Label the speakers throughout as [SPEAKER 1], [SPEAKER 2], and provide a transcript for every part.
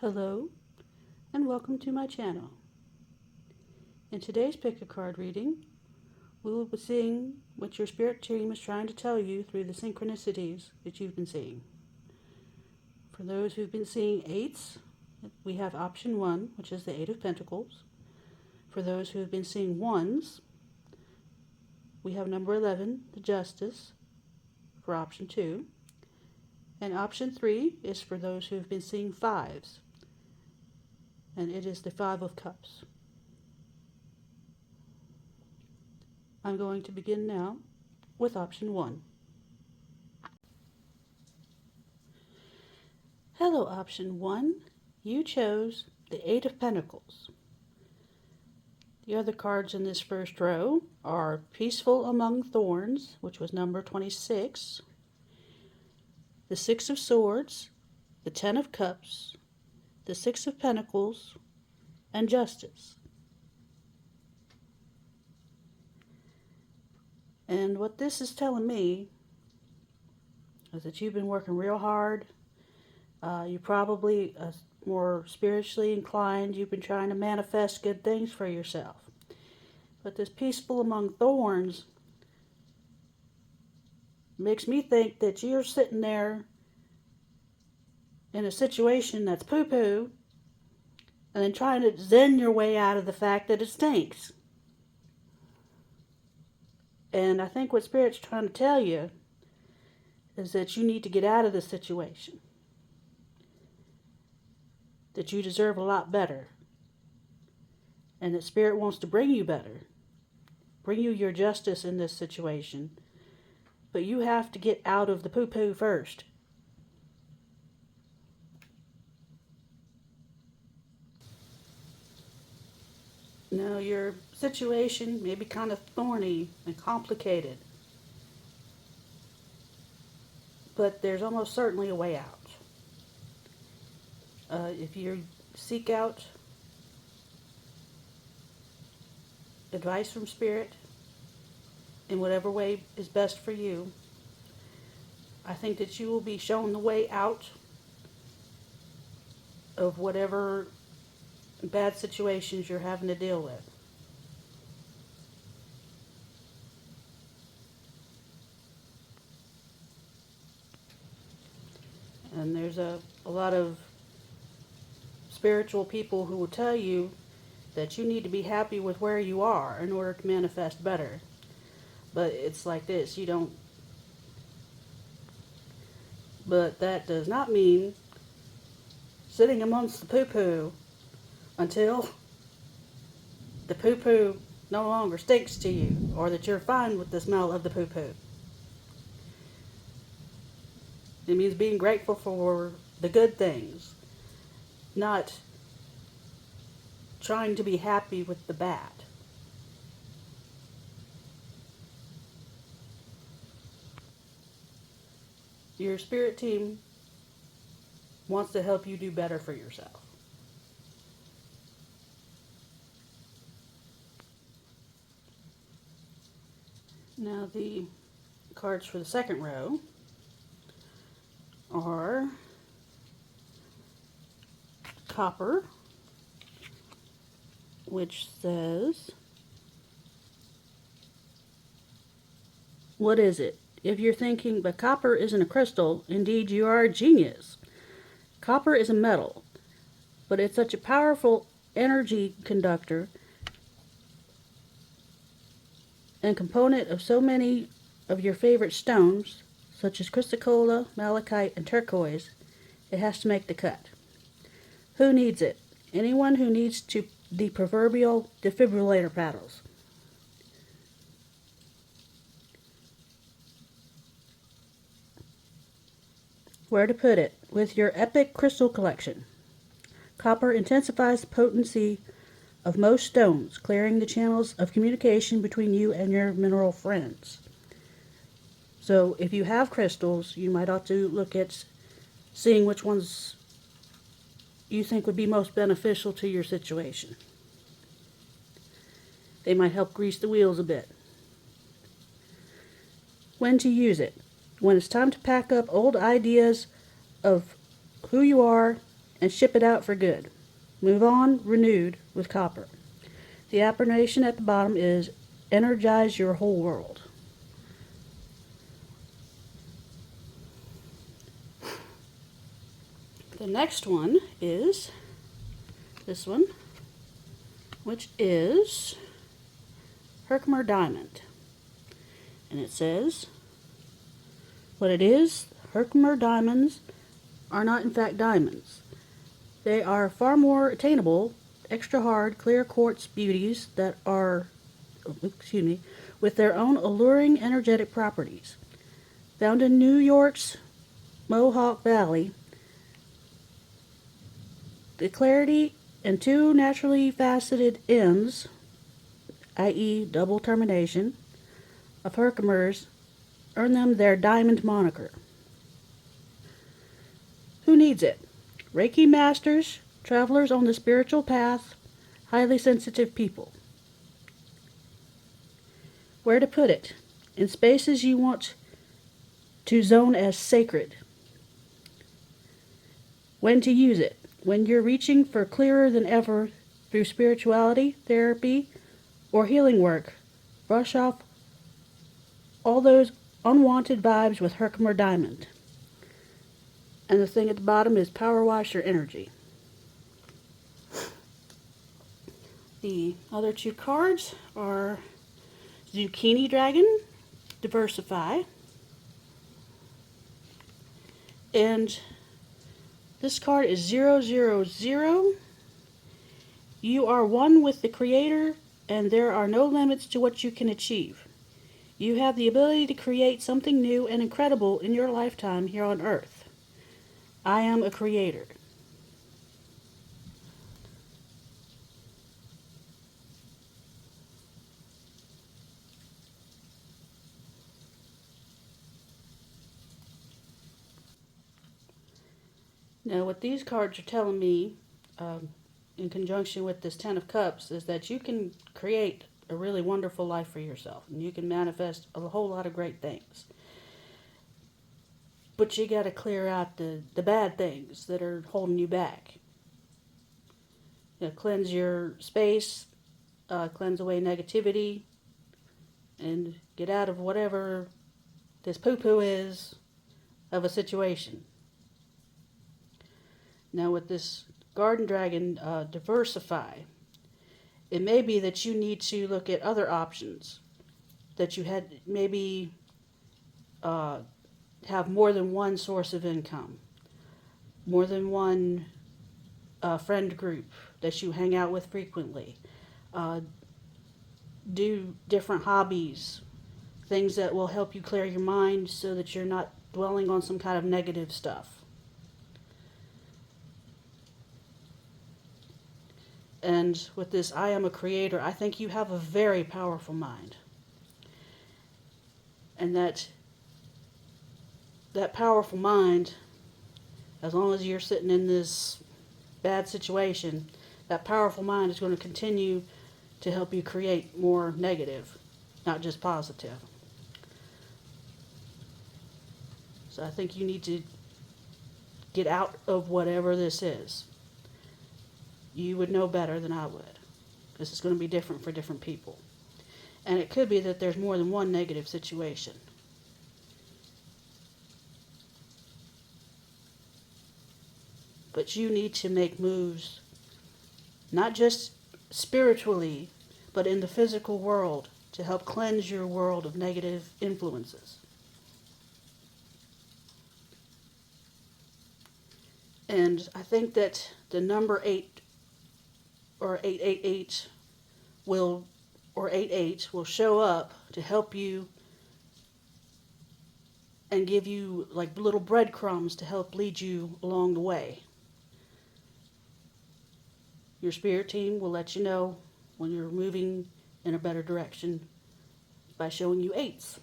[SPEAKER 1] Hello, and welcome to my channel. In today's pick a card reading, we will be seeing what your spirit team is trying to tell you through the synchronicities that you've been seeing. For those who've been seeing eights, we have option 1, which is the Eight of Pentacles. For those who have been seeing ones, we have number 11, the Justice, for option 2. And option 3 is for those who have been seeing fives, and it is the Five of Cups. I'm going to begin now with option 1. Hello, option 1. You chose the Eight of Pentacles. The other cards in this first row are Peaceful Among Thorns, which was number 26, the Six of Swords, the Ten of Cups, the Six of Pentacles, and Justice. And what this is telling me is that you've been working real hard. You're probably more spiritually inclined. You've been trying to manifest good things for yourself. But this Peaceful Among Thorns makes me think that you're sitting there in a situation that's poo-poo and then trying to zen your way out of the fact that it stinks. And I think what Spirit's trying to tell you is that you need to get out of this situation. That you deserve a lot better. And that Spirit wants to bring you better. Bring you your justice in this situation. But you have to get out of the poo-poo first. Now, your situation may be kind of thorny and complicated, but there's almost certainly a way out. If you seek out advice from Spirit in whatever way is best for you, I think that you will be shown the way out of whatever bad situations you're having to deal with. And there's a lot of spiritual people who will tell you that you need to be happy with where you are in order to manifest better. But it's like this, but that does not mean sitting amongst the poo-poo until the poo-poo no longer stinks to you, or that you're fine with the smell of the poo-poo. It means being grateful for the good things, not trying to be happy with the bad. Your spirit team wants to help you do better for yourself. Now the cards for the second row are Copper, which says, what is it? If you're thinking, but copper isn't a crystal, indeed you are a genius. Copper is a metal, but it's such a powerful energy conductor and component of so many of your favorite stones, such as chrysocolla, malachite, and turquoise, it has to make the cut. Who needs it? Anyone who needs the proverbial defibrillator paddles. Where to put it? With your epic crystal collection. Copper intensifies the potency of most stones, clearing the channels of communication between you and your mineral friends. So if you have crystals, you might ought to look at seeing which ones you think would be most beneficial to your situation. They might help grease the wheels a bit. When to use it? When it's time to pack up old ideas of who you are and ship it out for good. Move on, renewed with copper. The affirmation at the bottom is energize your whole world. The next one is this one, which is Herkimer Diamond. And it says, what it is, Herkimer diamonds are not in fact diamonds. They are far more attainable, extra hard, clear quartz beauties that are, with their own alluring energetic properties. Found in New York's Mohawk Valley, the clarity and two naturally faceted ends, i.e. double termination, of Herkimers earn them their diamond moniker. Who needs it? Reiki masters, travelers on the spiritual path, highly sensitive people. Where to put it? In spaces you want to zone as sacred. When to use it? When you're reaching for clearer than ever through spirituality, therapy, or healing work, brush off all those unwanted vibes with Herkimer Diamond. And the thing at the bottom is power wash your energy. The other two cards are Zucchini Dragon, Diversify, and this card is 000. You are one with the Creator, and there are no limits to what you can achieve. You have the ability to create something new and incredible in your lifetime here on Earth. I am a creator. Now, what these cards are telling me, in conjunction with this Ten of Cups, is that you can create a really wonderful life for yourself, and you can manifest a whole lot of great things. But you got to clear out the bad things that are holding you back. Cleanse your space, cleanse away negativity, and get out of whatever this poo-poo is of a situation. Now with this Garden Dragon, Diversify, it may be that you need to look at other options, that you had maybe have more than one source of income, more than one friend group that you hang out with frequently, do different hobbies, things that will help you clear your mind so that you're not dwelling on some kind of negative stuff. And with this I am a creator, I think you have a very powerful mind. And that powerful mind, as long as you're sitting in this bad situation, that powerful mind is going to continue to help you create more negative, not just positive. So I think you need to get out of whatever this is. You would know better than I would. This is going to be different for different people. And it could be that there's more than one negative situation. But you need to make moves, not just spiritually, but in the physical world, to help cleanse your world of negative influences. And I think that the number 8 or 888 or 88 will show up to help you and give you like little breadcrumbs to help lead you along the way. Your spirit team will let you know when you're moving in a better direction by showing you 8s.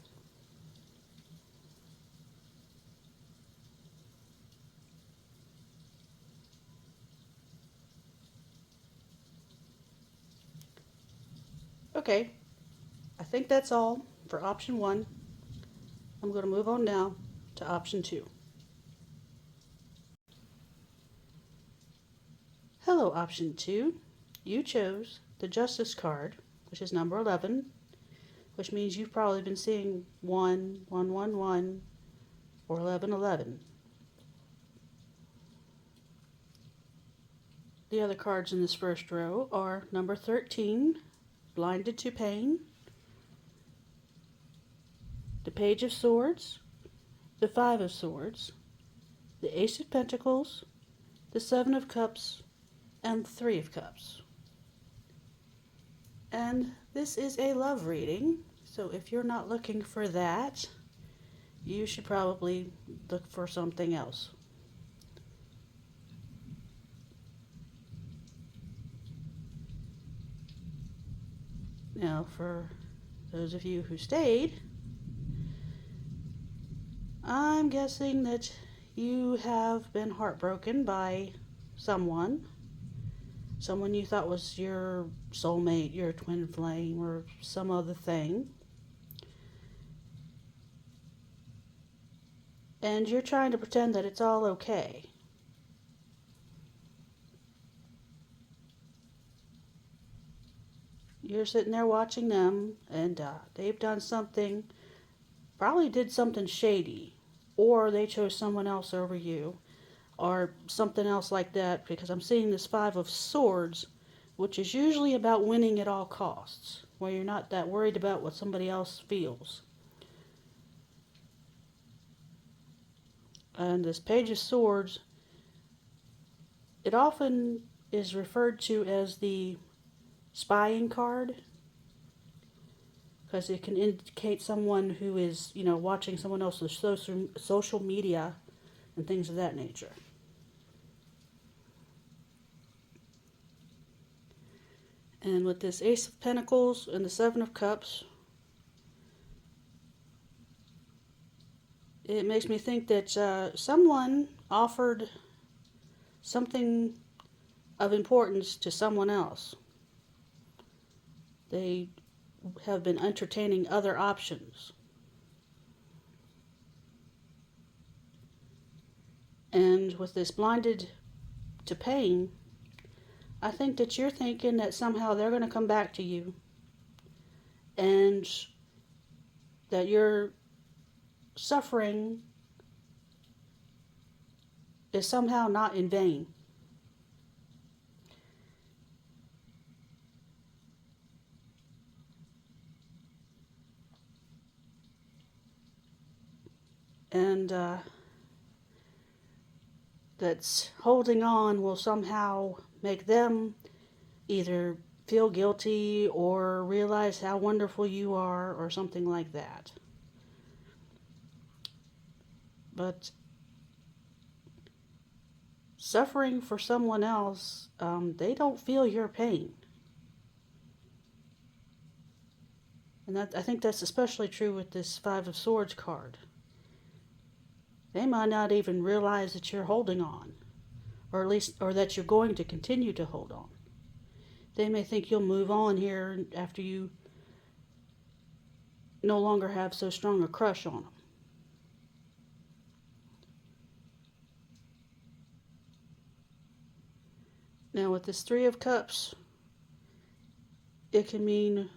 [SPEAKER 1] Okay, I think that's all for option 1. I'm going to move on now to option 2. Hello, option 2. You chose the Justice card, which is number 11, which means you've probably been seeing 1, 1, 1, 1, or 11, 11. The other cards in this first row are number 13, Blinded to Pain, the Page of Swords, the Five of Swords, the Ace of Pentacles, the Seven of Cups, and the Three of Cups. And this is a love reading, so if you're not looking for that, you should probably look for something else. Now, for those of you who stayed, I'm guessing that you have been heartbroken by someone you thought was your soulmate, your twin flame, or some other thing. And you're trying to pretend that it's all okay. You're sitting there watching them, and they've done something, probably did something shady, or they chose someone else over you, or something else like that, because I'm seeing this Five of Swords, which is usually about winning at all costs, where you're not that worried about what somebody else feels. And this Page of Swords, it often is referred to as the spying card, because it can indicate someone who is, watching someone else's social media and things of that nature. And with this Ace of Pentacles and the Seven of Cups, it makes me think that someone offered something of importance to someone else. They have been entertaining other options. And with this Blinded to Pain, I think that you're thinking that somehow they're going to come back to you, and that your suffering is somehow not in vain. And that's holding on will somehow make them either feel guilty or realize how wonderful you are, or something like that. But suffering for someone else, they don't feel your pain. And I think that's especially true with this Five of Swords card. They might not even realize that you're holding on, or that you're going to continue to hold on. They may think you'll move on here after you no longer have so strong a crush on them. Now with this Three of Cups, it can mean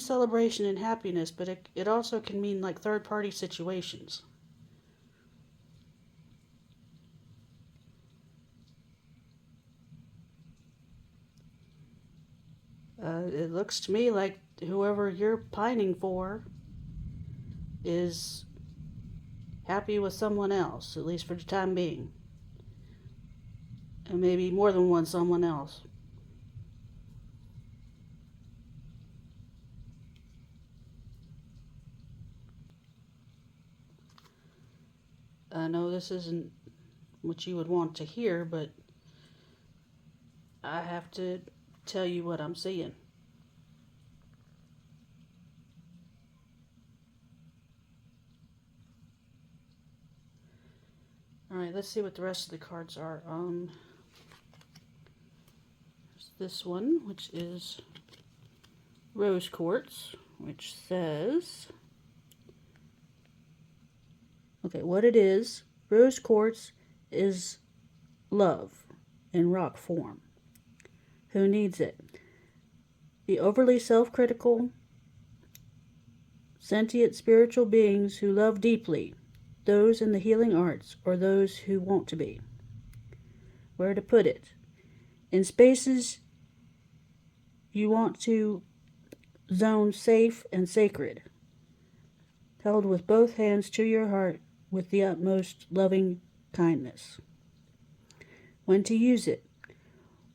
[SPEAKER 1] celebration and happiness, but it also can mean like third-party situations. It looks to me like whoever you're pining for is happy with someone else, at least for the time being. And maybe more than one someone else. I know this isn't what you would want to hear, but I have to tell you what I'm seeing. Alright, let's see what the rest of the cards are. There's this one, which is Rose Quartz, which says, okay, what it is, Rose Quartz is love in rock form. Who needs it? The overly self-critical, sentient spiritual beings who love deeply, those in the healing arts or those who want to be. Where to put it? In spaces you want to zone safe and sacred, held with both hands to your heart with the utmost loving kindness. When to use it?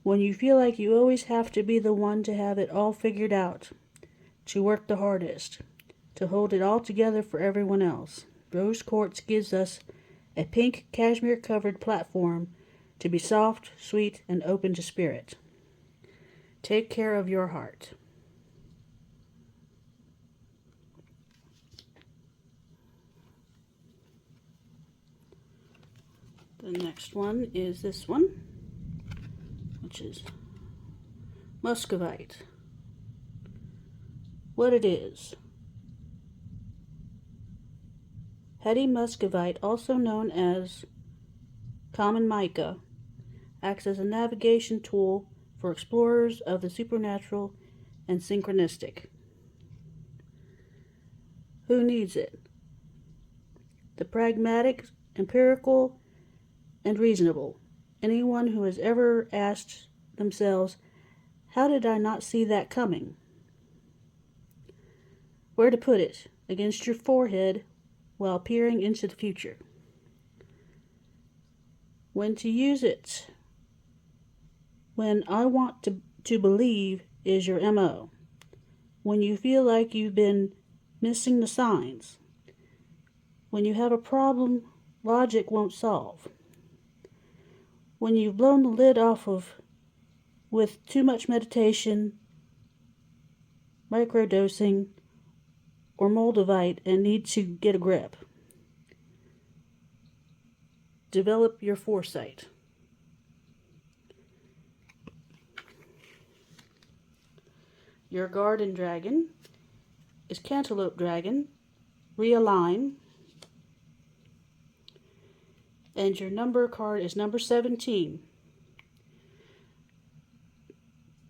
[SPEAKER 1] When you feel like you always have to be the one to have it all figured out, to work the hardest, to hold it all together for everyone else. Rose quartz gives us a pink cashmere-covered platform to be soft, sweet, and open to spirit. Take care of your heart. The next one is this one, which is muscovite. What it is. Heady muscovite, also known as common mica, acts as a navigation tool for explorers of the supernatural and synchronistic. Who needs it? The pragmatic, empirical, and reasonable. Anyone who has ever asked themselves, how did I not see that coming? Where to put it? Against your forehead while peering into the future. When to use it? When I want to believe is your MO. When you feel like you've been missing the signs. When you have a problem logic won't solve. When you've blown the lid off with too much meditation, microdosing, or moldavite and need to get a grip. Develop your foresight. Your garden dragon is cantaloupe dragon, realign, and your number card is number 17.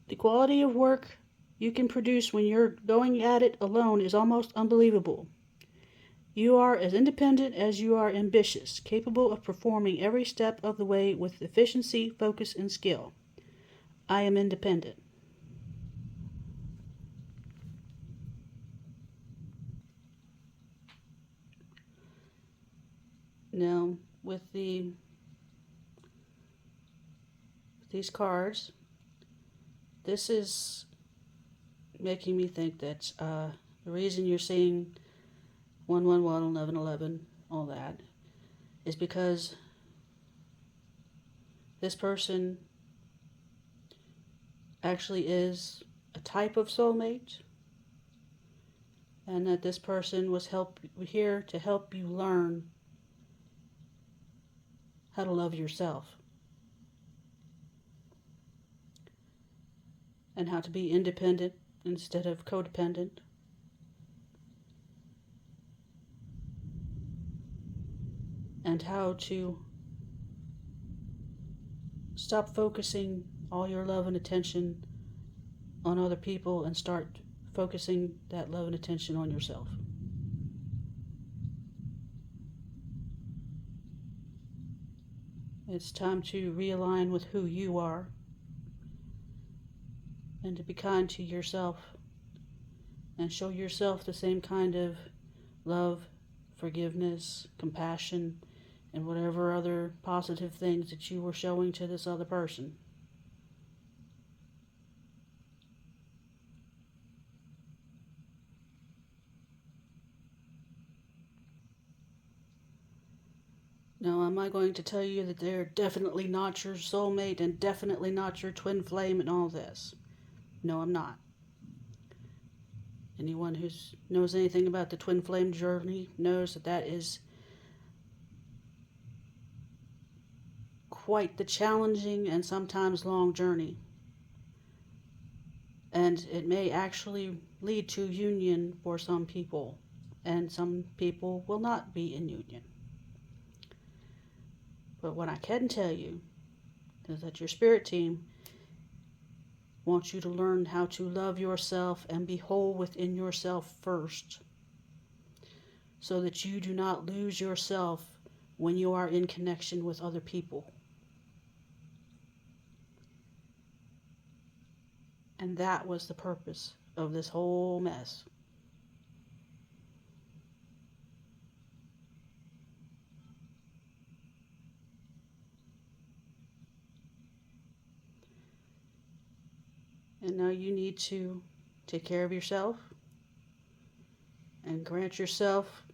[SPEAKER 1] The quality of work you can produce when you're going at it alone is almost unbelievable. You are as independent as you are ambitious, capable of performing every step of the way with efficiency, focus, and skill. I am independent. Now, with these cards, this is making me think that the reason you're seeing 111, 1111, all that, is because this person actually is a type of soulmate, and that this person was here to help you learn how to love yourself and how to be independent instead of codependent. And how to stop focusing all your love and attention on other people and start focusing that love and attention on yourself. It's time to realign with who you are and to be kind to yourself and show yourself the same kind of love, forgiveness, compassion, and whatever other positive things that you were showing to this other person. Now, am I going to tell you that they're definitely not your soulmate and definitely not your twin flame and all this? No, I'm not. Anyone who knows anything about the twin flame journey knows that that is quite the challenging and sometimes long journey. And it may actually lead to union for some people, and some people will not be in union. But what I can tell you is that your spirit team wants you to learn how to love yourself and be whole within yourself first, so that you do not lose yourself when you are in connection with other people. And that was the purpose of this whole mess. And now you need to take care of yourself and grant yourself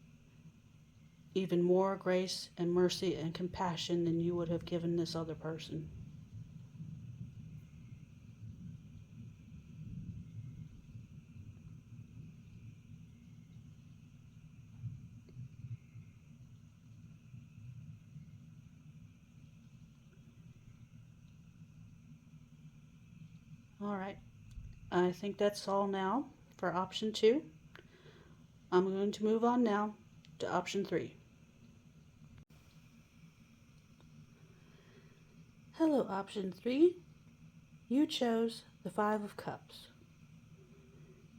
[SPEAKER 1] even more grace and mercy and compassion than you would have given this other person. All right, I think that's all now for option 2. I'm going to move on now to option 3. Hello, option 3. You chose the 5 of Cups.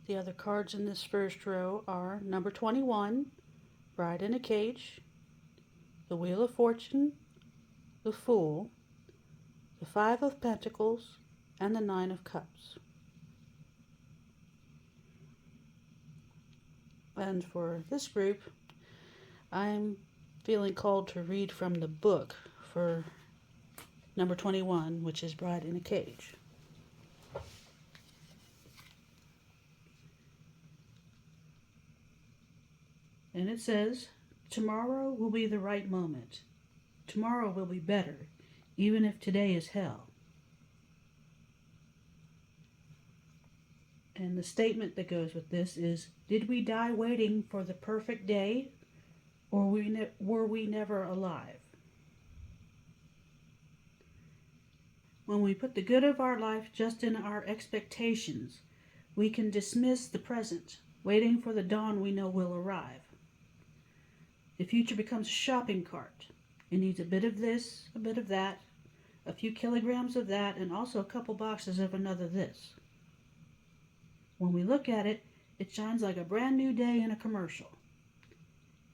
[SPEAKER 1] The other cards in this first row are number 21, Bride in a Cage, the Wheel of Fortune, the Fool, the 5 of Pentacles, and the 9 of Cups. And for this group, I'm feeling called to read from the book for number 21, which is Bride in a Cage. And it says, tomorrow will be the right moment. Tomorrow will be better, even if today is hell. And the statement that goes with this is, did we die waiting for the perfect day, or were we never alive? When we put the good of our life just in our expectations, we can dismiss the present, waiting for the dawn we know will arrive. The future becomes a shopping cart. It needs a bit of this, a bit of that, a few kilograms of that, and also a couple boxes of another this. When we look at it, it shines like a brand new day in a commercial.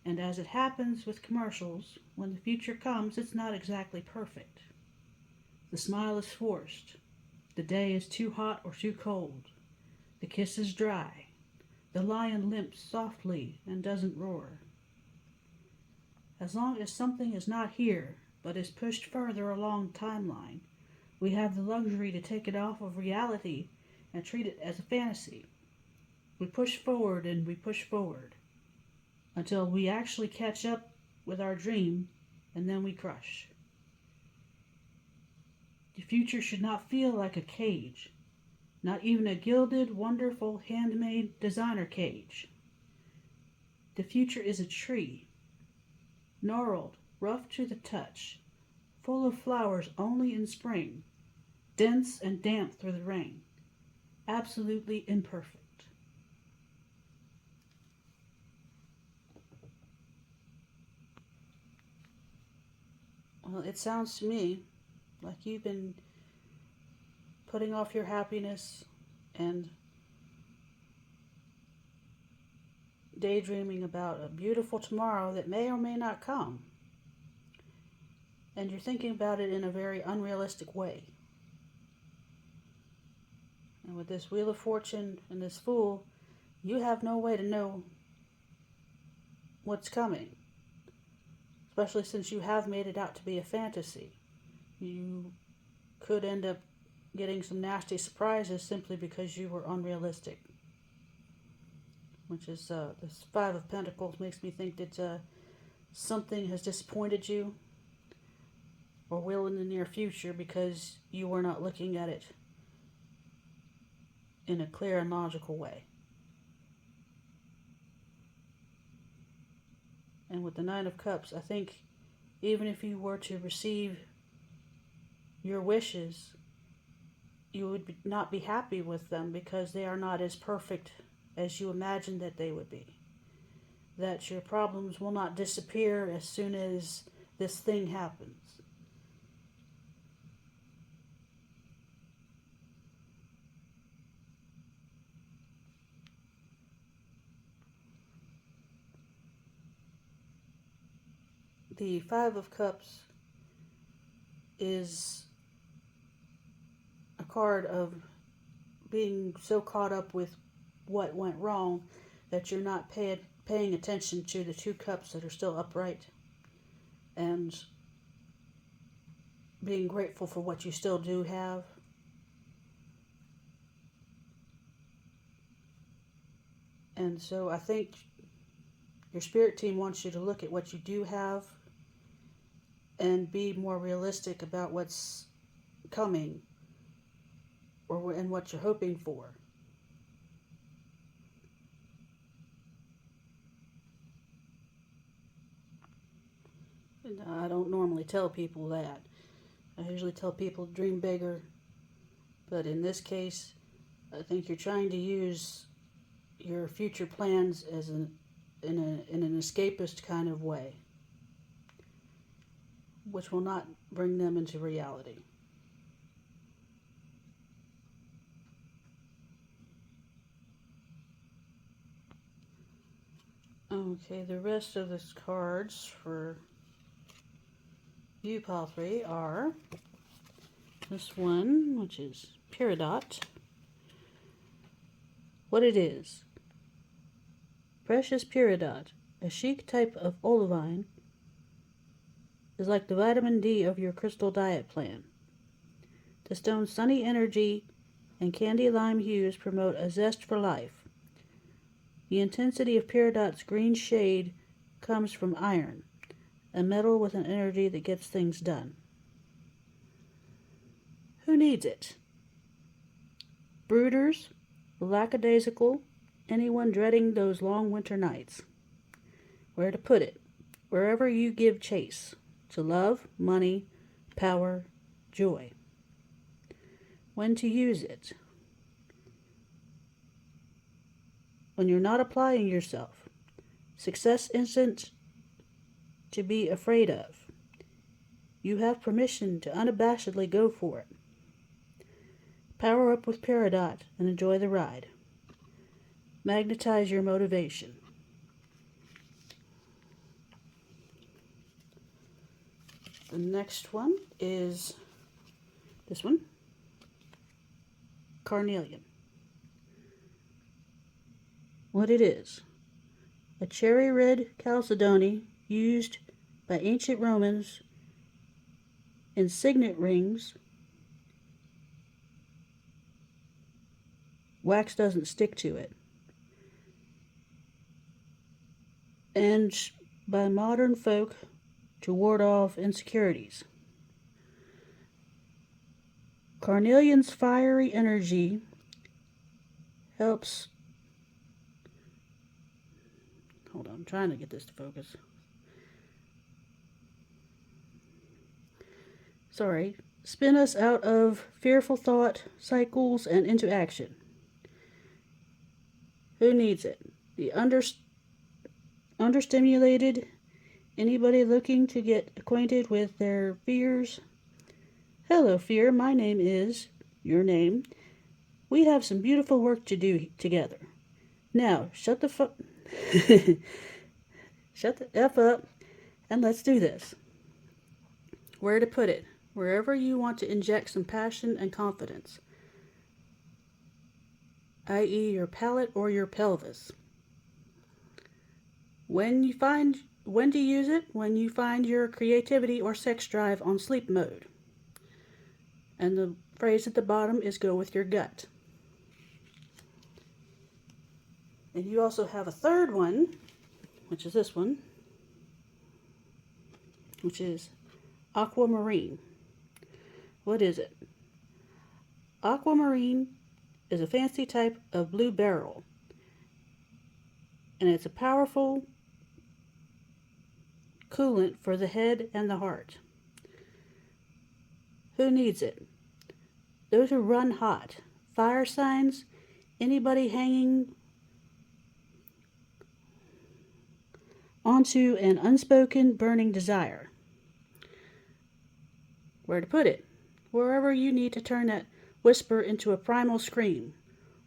[SPEAKER 1] And as it happens with commercials, when the future comes, it's not exactly perfect. The smile is forced. The day is too hot or too cold. The kiss is dry. The lion limps softly and doesn't roar. As long as something is not here, but is pushed further along the timeline, we have the luxury to take it off of reality and treat it as a fantasy. We push forward and we push forward until we actually catch up with our dream, and then we crush. The future should not feel like a cage, not even a gilded, wonderful, handmade designer cage. The future is a tree, gnarled, rough to the touch, full of flowers only in spring, dense and damp through the rain, absolutely imperfect. Well, it sounds to me like you've been putting off your happiness and daydreaming about a beautiful tomorrow that may or may not come. And you're thinking about it in a very unrealistic way. And with this Wheel of Fortune and this Fool, you have no way to know what's coming. Especially since you have made it out to be a fantasy. You could end up getting some nasty surprises simply because you were unrealistic. Which is, this 5 of Pentacles makes me think that something has disappointed you or will in the near future because you were not looking at it in a clear and logical way. And with the 9 of Cups, I think even if you were to receive your wishes, you would not be happy with them because they are not as perfect as you imagined that they would be. That your problems will not disappear as soon as this thing happens. The Five of Cups is a card of being so caught up with what went wrong that you're not paying attention to the two cups that are still upright, and being grateful for what you still do have. And so I think your spirit team wants you to look at what you do have and be more realistic about what's coming and what you're hoping for. And I don't normally tell people that. I usually tell people to dream bigger, but in this case, I think you're trying to use your future plans as in an escapist kind of way, which will not bring them into reality. Okay, the rest of the cards for you, Pile 3, are this one, which is Peridot. What it is: precious Peridot, a chic type of olivine, is like the vitamin D of your crystal diet plan. The stone's sunny energy and candy lime hues promote a zest for life. The intensity of Peridot's green shade comes from iron, a metal with an energy that gets things done. Who needs it? Brooders, lackadaisical, anyone dreading those long winter nights. Where to put it? Wherever you give chase to love, money, power, joy. When to use it? When you're not applying yourself. Success isn't to be afraid of. You have permission to unabashedly go for it. Power up with Peridot and enjoy the ride. Magnetize your motivation. The next one is this one, Carnelian. What it is: a cherry red chalcedony used by ancient Romans in signet rings. Wax doesn't stick to it. And by modern folk to ward off insecurities. Carnelian's fiery energy helps. Hold on, I'm trying to get this to focus. Sorry. Spin us out of fearful thought cycles and into action. Who needs it? The understimulated, anybody looking to get acquainted with their fears. Hello, fear. My name is your name. We have some beautiful work to do together. Now, shut the F up and let's do this. Where to put it? Wherever you want to inject some passion and confidence, i.e. your palate or your pelvis. When to use it? When you find your creativity or sex drive on sleep mode. And the phrase at the bottom is go with your gut. And you also have a third one, which is this one, which is aquamarine. What is it? Aquamarine is a fancy type of blue beryl, and it's a powerful coolant for the head and the heart. Who needs it? Those who run hot, fire signs, anybody hanging onto an unspoken burning desire. Where to put it? Wherever you need to turn that whisper into a primal scream,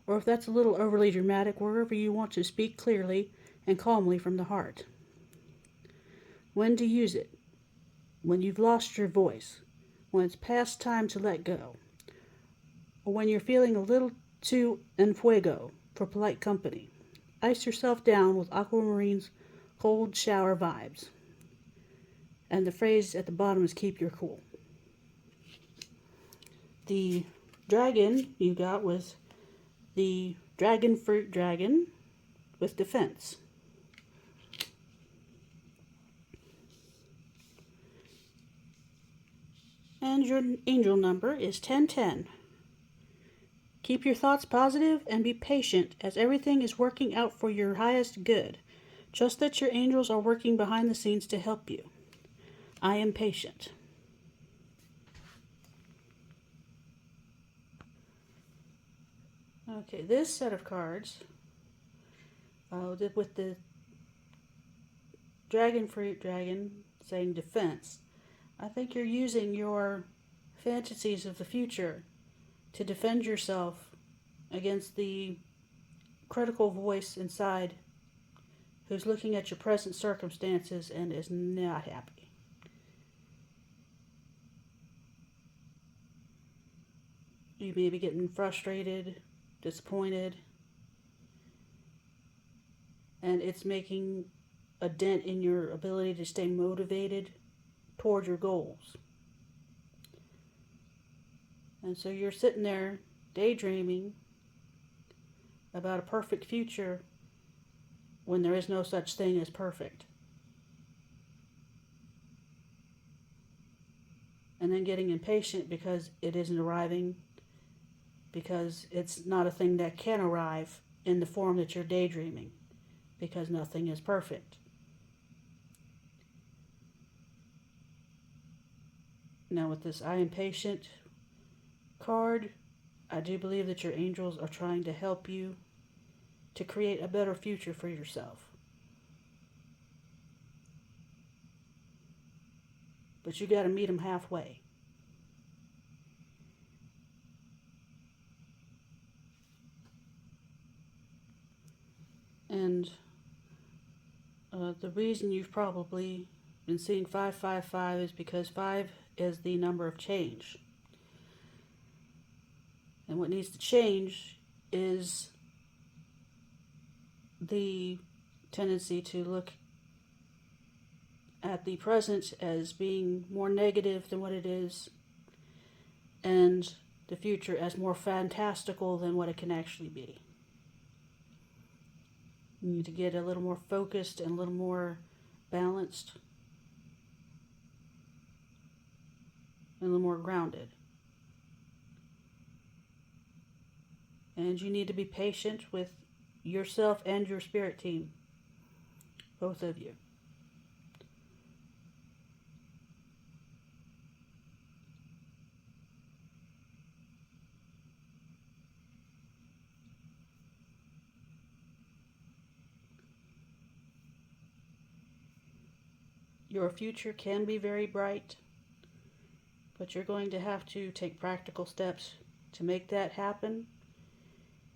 [SPEAKER 1] or if that's a little overly dramatic, wherever you want to speak clearly and calmly from the heart. When to use it? when you've lost your voice, when it's past time to let go, or when you're feeling a little too en fuego for polite company. Ice yourself down with Aquamarine's cold shower vibes. And the phrase at the bottom is keep your cool. The dragon you got was the dragon fruit dragon with defense. And your angel number is 1010. Keep your thoughts positive and be patient as everything is working out for your highest good. Trust that your angels are working behind the scenes to help you. I am patient. Okay, this set of cards with the dragon fruit dragon saying defense. I think you're using your fantasies of the future to defend yourself against the critical voice inside who's looking at your present circumstances and is not happy. You may be getting frustrated, disappointed, and it's making a dent in your ability to stay motivated toward your goals. And so you're sitting there daydreaming about a perfect future when there is no such thing as perfect. And then getting impatient because it isn't arriving, because it's not a thing that can arrive in the form that you're daydreaming, because nothing is perfect. Now with this I am patient card, I do believe that your angels are trying to help you to create a better future for yourself. But you got to meet them halfway. And the reason you've probably been seeing 555 is because 5 is the number of change. And what needs to change is the tendency to look at the present as being more negative than what it is, and the future as more fantastical than what it can actually be. You need to get a little more focused and a little more balanced and a little more grounded. And you need to be patient with yourself and your spirit team, both of you. Your future can be very bright, but you're going to have to take practical steps to make that happen,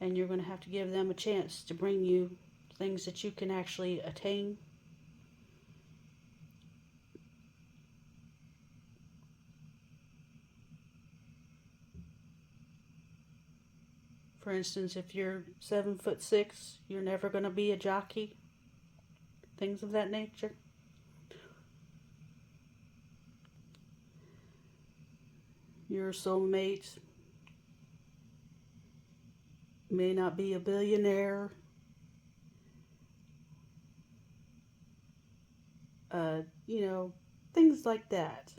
[SPEAKER 1] and you're going to have to give them a chance to bring you things that you can actually attain. For instance, if you're 7'6", you're never going to be a jockey. Things of that nature. Your soulmate may not be a billionaire. Things like that.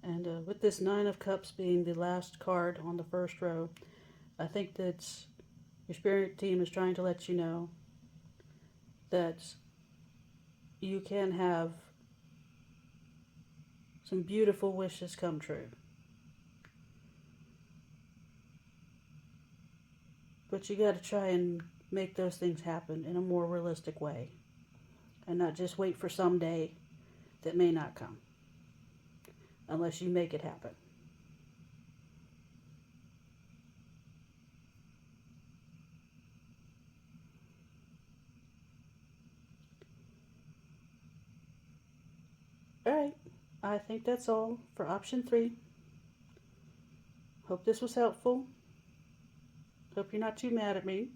[SPEAKER 1] And with this 9 of Cups being the last card on the first row, I think that your spirit team is trying to let you know that you can have some beautiful wishes come true. But you got to try and make those things happen in a more realistic way, and not just wait for some day that may not come unless you make it happen. I think that's all for option 3. Hope this was helpful. Hope you're not too mad at me.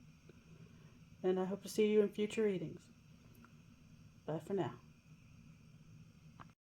[SPEAKER 1] And I hope to see you in future readings. Bye for now.